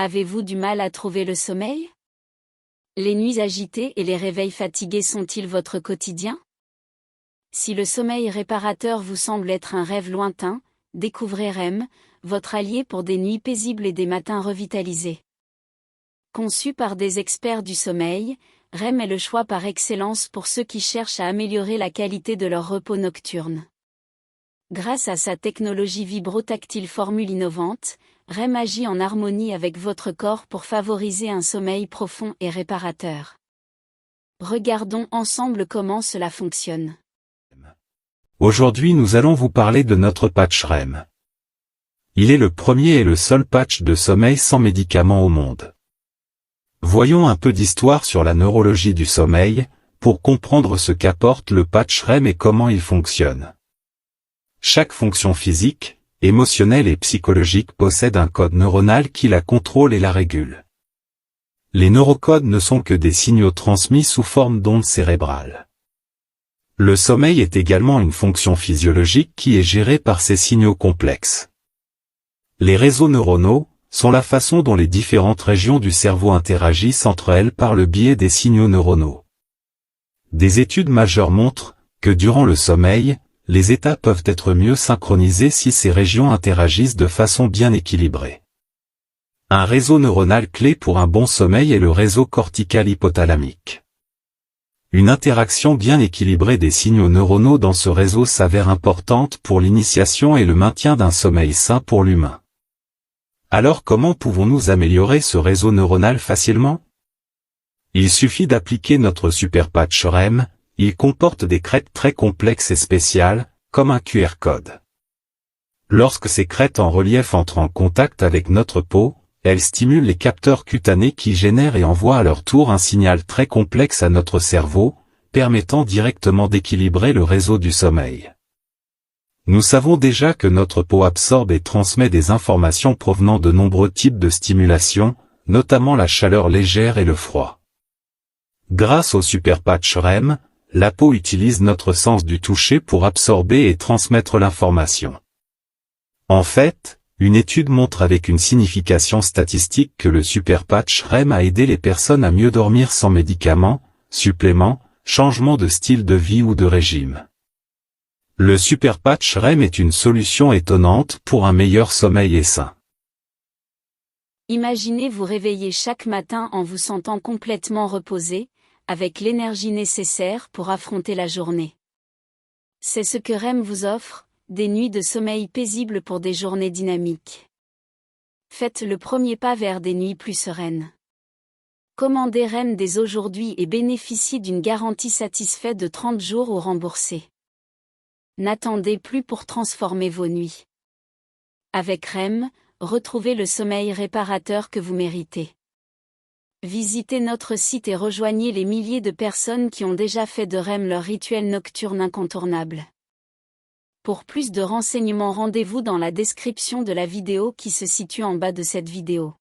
Avez-vous du mal à trouver le sommeil? Les nuits agitées et les réveils fatigués sont-ils votre quotidien? Si le sommeil réparateur vous semble être un rêve lointain, découvrez REM, votre allié pour des nuits paisibles et des matins revitalisés. Conçu par des experts du sommeil, REM est le choix par excellence pour ceux qui cherchent à améliorer la qualité de leur repos nocturne. Grâce à sa technologie vibrotactile formule innovante, REM agit en harmonie avec votre corps pour favoriser un sommeil profond et réparateur. Regardons ensemble comment cela fonctionne. Aujourd'hui nous allons vous parler de notre patch REM. Il est le premier et le seul patch de sommeil sans médicaments au monde. Voyons un peu d'histoire sur la neurologie du sommeil, pour comprendre ce qu'apporte le patch REM et comment il fonctionne. Chaque fonction physique, émotionnelle et psychologique possède un code neuronal qui la contrôle et la régule. Les neurocodes ne sont que des signaux transmis sous forme d'ondes cérébrales. Le sommeil est également une fonction physiologique qui est gérée par ces signaux complexes. Les réseaux neuronaux sont la façon dont les différentes régions du cerveau interagissent entre elles par le biais des signaux neuronaux. Des études majeures montrent que durant le sommeil, les états peuvent être mieux synchronisés si ces régions interagissent de façon bien équilibrée. Un réseau neuronal clé pour un bon sommeil est le réseau cortical hypothalamique. Une interaction bien équilibrée des signaux neuronaux dans ce réseau s'avère importante pour l'initiation et le maintien d'un sommeil sain pour l'humain. Alors comment pouvons-nous améliorer ce réseau neuronal facilement? Il suffit d'appliquer notre super patch REM. Il comporte des crêtes très complexes et spéciales, comme un QR code. Lorsque ces crêtes en relief entrent en contact avec notre peau, elles stimulent les capteurs cutanés qui génèrent et envoient à leur tour un signal très complexe à notre cerveau, permettant directement d'équilibrer le réseau du sommeil. Nous savons déjà que notre peau absorbe et transmet des informations provenant de nombreux types de stimulation, notamment la chaleur légère et le froid. Grâce au super patch REM, la peau utilise notre sens du toucher pour absorber et transmettre l'information. En fait, une étude montre avec une signification statistique que le super patch REM a aidé les personnes à mieux dormir sans médicaments, suppléments, changement de style de vie ou de régime. Le super patch REM est une solution étonnante pour un meilleur sommeil et sain. Imaginez vous réveiller chaque matin en vous sentant complètement reposé, avec l'énergie nécessaire pour affronter la journée. C'est ce que REM vous offre, des nuits de sommeil paisibles pour des journées dynamiques. Faites le premier pas vers des nuits plus sereines. Commandez REM dès aujourd'hui et bénéficiez d'une garantie satisfaite de 30 jours ou remboursée. N'attendez plus pour transformer vos nuits. Avec REM, retrouvez le sommeil réparateur que vous méritez. Visitez notre site et rejoignez les milliers de personnes qui ont déjà fait de REM leur rituel nocturne incontournable. Pour plus de renseignements, rendez-vous dans la description de la vidéo qui se situe en bas de cette vidéo.